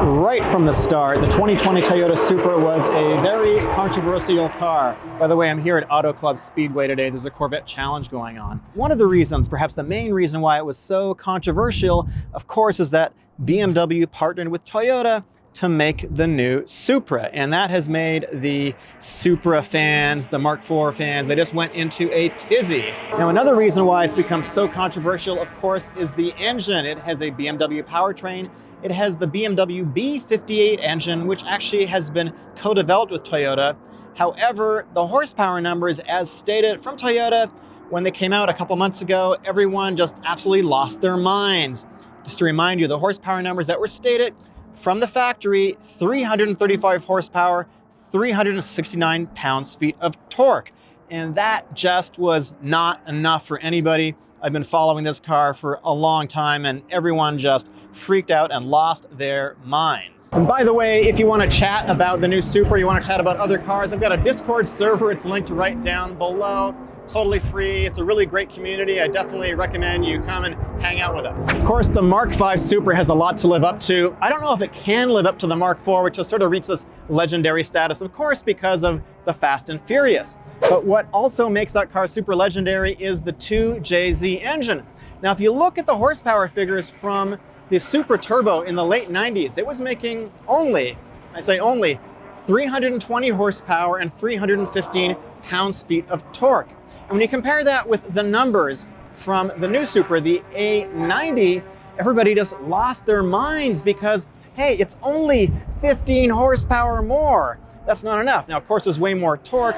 Right from the start, the 2020 Toyota Supra was a very controversial car. By the way, I'm here at Auto Club Speedway today. There's a Corvette challenge going on. One of the reasons, perhaps the main reason why it was so controversial, of course, is that BMW partnered with Toyota to make the new Supra. And that has made the Supra fans, the Mark IV fans, they just went into a tizzy. Now, another reason why it's become so controversial, of course, is the engine. It has a BMW powertrain. It has the BMW B58 engine, which actually has been co-developed with Toyota. However, the horsepower numbers, as stated from Toyota, when they came out a couple months ago, everyone just absolutely lost their minds. Just to remind you, the horsepower numbers that were stated from the factory, 335 horsepower, 369 pounds-feet of torque. And that just was not enough for anybody. I've been following this car for a long time, and everyone just freaked out and lost their minds. And by the way, if you want to chat about the new Supra, you want to chat about other cars, I've got a Discord server. It's linked right down below. Totally free. It's a really great community. I definitely recommend you come and hang out with us. Of course, the Mark V Supra has a lot to live up to. I don't know if it can live up to the Mark IV, which has sort of reached this legendary status, of course, because of the Fast and Furious. But what also makes that car super legendary is the 2JZ engine. Now, if you look at the horsepower figures from the Supra Turbo in the late 90s, it was making only, I say only, 320 horsepower and 315 pounds-feet of torque. And when you compare that with the numbers from the new Supra, the A90, everybody just lost their minds because, hey, it's only 15 horsepower more. That's not enough. Now, of course, there's way more torque.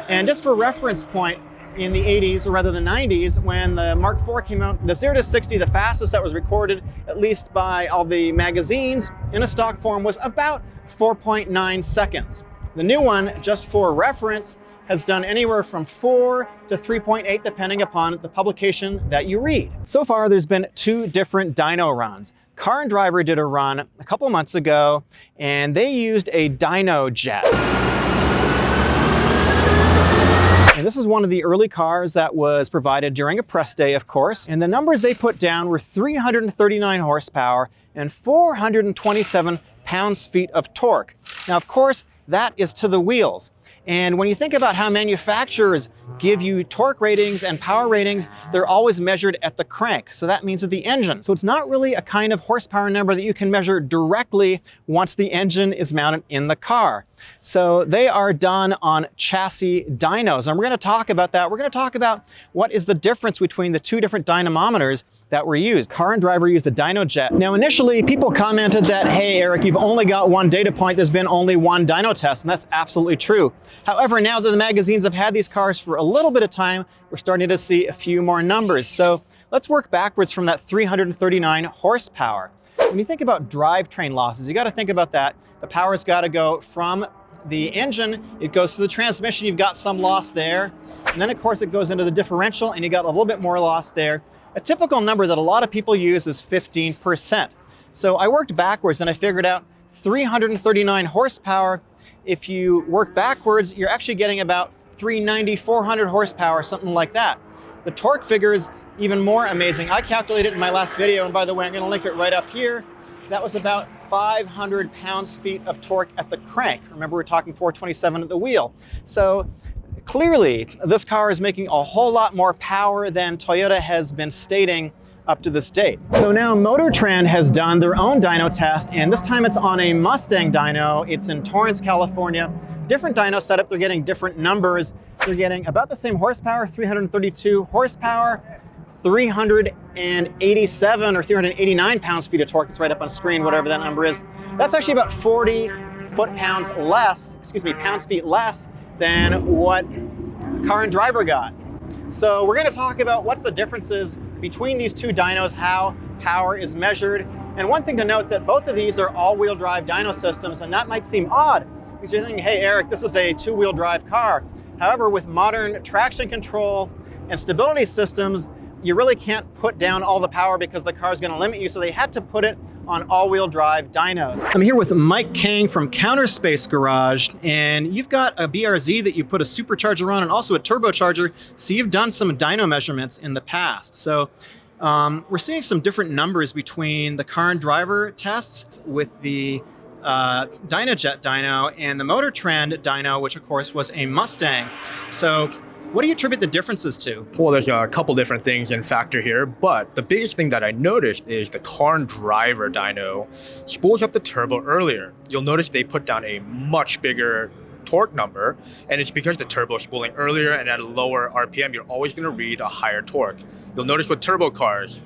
And just for reference point, in the 80s, or rather the 90s, when the Mark IV came out, the 0 to 60, the fastest that was recorded, at least by all the magazines, in a stock form was about 4.9 seconds. The new one, just for reference, has done anywhere from 4 to 3.8, depending upon the publication that you read. So far, there's been 2 different dyno runs. Car and Driver did a run a couple months ago, and they used a dyno jet. And this is one of the early cars that was provided during a press day, of course. And the numbers they put down were 339 horsepower and 427 pounds-feet of torque. Now, of course, that is to the wheels. And when you think about how manufacturers give you torque ratings and power ratings, they're always measured at the crank. So that means at the engine. So it's not really a kind of horsepower number that you can measure directly once the engine is mounted in the car. So they are done on chassis dynos. And we're going to talk about that. We're going to talk about what is the difference between the 2 different dynamometers that were used. Car and Driver used a dyno jet. Now, initially, people commented that, hey, Eric, you've only got 1 data point. There's been only 1 dyno test, and that's absolutely true. However, now that the magazines have had these cars for a little bit of time, we're starting to see a few more numbers. So let's work backwards from that 339 horsepower. When you think about drivetrain losses, you got to think about that. The power's got to go from the engine, it goes to the transmission, you've got some loss there. And then, of course, it goes into the differential, and you got a little bit more loss there. A typical number that a lot of people use is 15%. So I worked backwards, and I figured out 339 horsepower. If you work backwards, you're actually getting about 390, 400 horsepower, something like that. The torque figure is even more amazing. I calculated it in my last video, and by the way, I'm going to link it right up here. That was about 500 pounds-feet of torque at the crank. Remember, we're talking 427 at the wheel. So clearly, this car is making a whole lot more power than Toyota has been stating up to this date. So now Motor Trend has done their own dyno test, and this time it's on a Mustang dyno. It's in Torrance, California. Different dyno setup, they're getting different numbers. They're getting about the same horsepower, 332 horsepower, 387 or 389 pounds-feet of torque. It's right up on screen, whatever that number is. That's actually about 40 foot-pounds less, pounds-feet less than what Car and Driver got. So we're going to talk about what's the differences between these 2 dynos, how power is measured. And one thing to note that both of these are all-wheel drive dyno systems, and that might seem odd because you're thinking, hey, Eric, this is a 2-wheel drive car. However, with modern traction control and stability systems, you really can't put down all the power because the car is going to limit you, so they had to put it on all-wheel drive dynos. I'm here with Mike Kang from Counterspace Garage, and you've got a BRZ that you put a supercharger on and also a turbocharger, so you've done some dyno measurements in the past. So we're seeing some different numbers between the Car and Driver tests with the Dynojet dyno and the Motor Trend dyno, which of course was a Mustang. So what do you attribute the differences to? Well, there's a couple different things in factor here, but the biggest thing that I noticed is the car and driver dyno spools up the turbo earlier. You'll notice they put down a much bigger torque number, and it's because the turbo is spooling earlier, and at a lower RPM, you're always going to read a higher torque. You'll notice with turbo cars,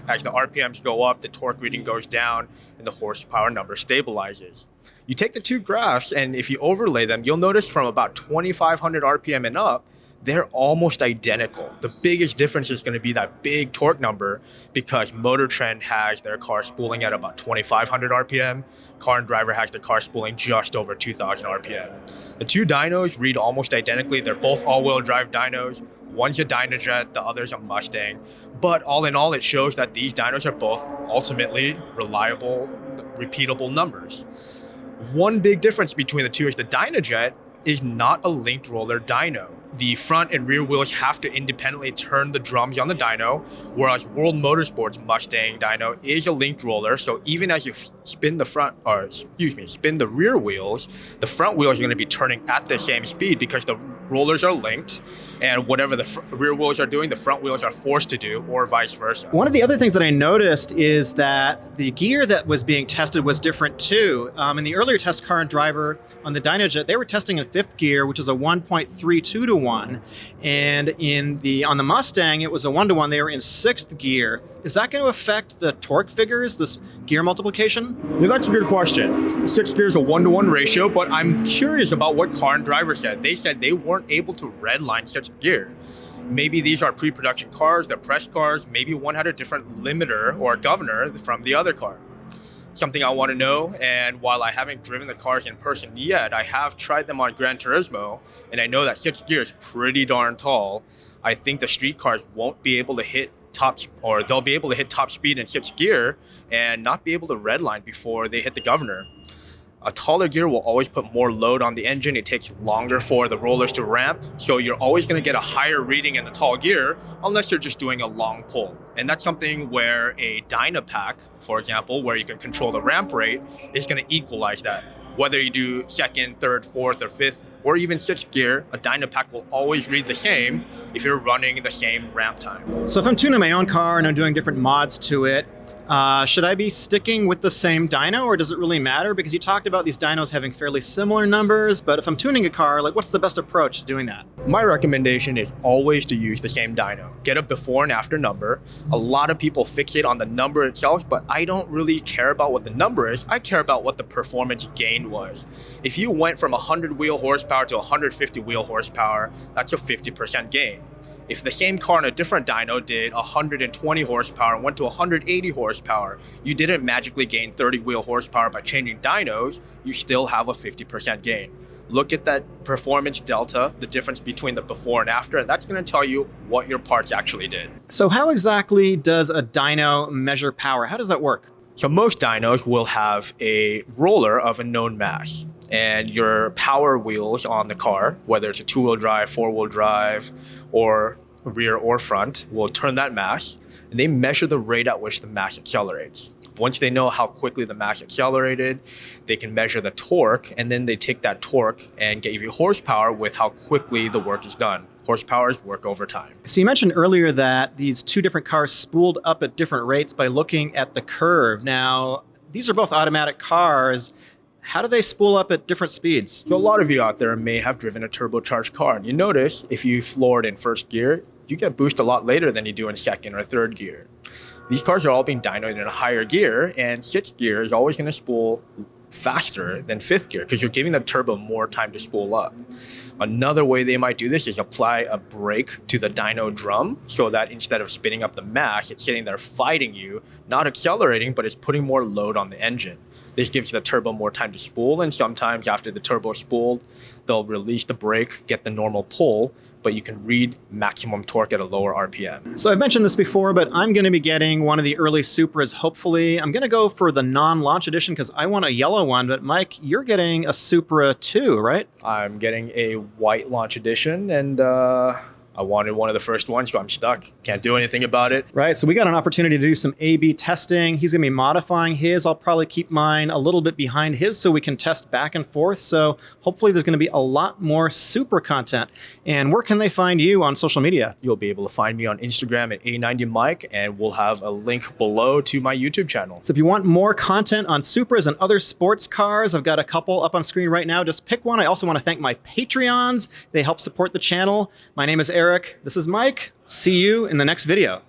as the RPMs go up, the torque reading goes down, and the horsepower number stabilizes. You take the two graphs, and if you overlay them, you'll notice from about 2,500 RPM and up, they're almost identical. The biggest difference is going to be that big torque number because Motor Trend has their car spooling at about 2,500 RPM. Car and Driver has the car spooling just over 2,000 RPM. The two dynos read almost identically. They're both all-wheel drive dynos. One's a Dynojet, the other's a Mustang. But all in all, it shows that these dynos are both ultimately reliable, repeatable numbers. One big difference between the two is the Dynojet is not a linked roller dyno. The front and rear wheels have to independently turn the drums on the dyno, whereas World Motorsports Mustang dyno is a linked roller. So even as you spin the rear wheels, the front wheels are going to be turning at the same speed because the rollers are linked, and whatever the rear wheels are doing, the front wheels are forced to do, or vice versa. One of the other things that I noticed is that the gear that was being tested was different too. In the earlier test, Car and Driver on the Dynojet, they were testing in fifth gear, which is a 1.32 to 1. And on the Mustang, it was a 1-to-1. They were in sixth gear. Is that going to affect the torque figures, this gear multiplication? Yeah, that's a good question. Sixth gear is a 1-to-1 ratio, but I'm curious about what Car and Driver said. They said they weren't able to redline sixth gear. Maybe these are pre-production cars, they're press cars. Maybe one had a different limiter or governor from the other car. Something I want to know, and while I haven't driven the cars in person yet, I have tried them on Gran Turismo, and I know that sixth gear is pretty darn tall. I think the street cars won't be able to hit they'll be able to hit top speed in sixth gear and not be able to redline before they hit the governor. A taller gear will always put more load on the engine. It takes longer for the rollers to ramp. So you're always going to get a higher reading in the tall gear unless you're just doing a long pull. And that's something where a Dyno pack, for example, where you can control the ramp rate, is going to equalize that. Whether you do second, third, fourth, or fifth, or even sixth gear, a Dyno pack will always read the same if you're running the same ramp time. So if I'm tuning my own car and I'm doing different mods to it, should I be sticking with the same dyno, or does it really matter? Because you talked about these dynos having fairly similar numbers, but if I'm tuning a car, like what's the best approach to doing that? My recommendation is always to use the same dyno. Get a before and after number. A lot of people fixate on the number itself, but I don't really care about what the number is. I care about what the performance gain was. If you went from 100 wheel horsepower to 150 wheel horsepower, that's a 50% gain. If the same car on a different dyno did 120 horsepower and went to 180 horsepower, you didn't magically gain 30 wheel horsepower by changing dynos, you still have a 50% gain. Look at that performance delta, the difference between the before and after, and that's going to tell you what your parts actually did. So how exactly does a dyno measure power? How does that work? So most dynos will have a roller of a known mass, and your power wheels on the car, whether it's a two-wheel drive, four-wheel drive, or rear or front, will turn that mass, and they measure the rate at which the mass accelerates. Once they know how quickly the mass accelerated, they can measure the torque, and then they take that torque and give you horsepower with how quickly the work is done. Horsepower is work over time. So you mentioned earlier that these two different cars spooled up at different rates by looking at the curve. Now, these are both automatic cars. How do they spool up at different speeds? So a lot of you out there may have driven a turbocharged car, and you notice if you floored in first gear, you get boost a lot later than you do in second or third gear. These cars are all being dynoed in a higher gear, and sixth gear is always going to spool faster than fifth gear because you're giving the turbo more time to spool up. Another way they might do this is apply a brake to the dyno drum so that instead of spinning up the mass, it's sitting there fighting you, not accelerating, but it's putting more load on the engine. This gives the turbo more time to spool, and sometimes after the turbo is spooled, they'll release the brake, get the normal pull, but you can read maximum torque at a lower RPM. So I've mentioned this before, but I'm going to be getting one of the early Supras, hopefully. I'm going to go for the non-launch edition because I want a yellow one, but Mike, you're getting a Supra too, right? I'm getting a white launch edition, and I wanted one of the first ones, so I'm stuck. Can't do anything about it. Right, so we got an opportunity to do some A/B testing. He's gonna be modifying his. I'll probably keep mine a little bit behind his so we can test back and forth. So hopefully there's gonna be a lot more Supra content. And where can they find you on social media? You'll be able to find me on Instagram at A90Mike, and we'll have a link below to my YouTube channel. So if you want more content on Supras and other sports cars, I've got a couple up on screen right now. Just pick one. I also want to thank my Patreons. They help support the channel. My name is Eric. This is Mike. See you in the next video.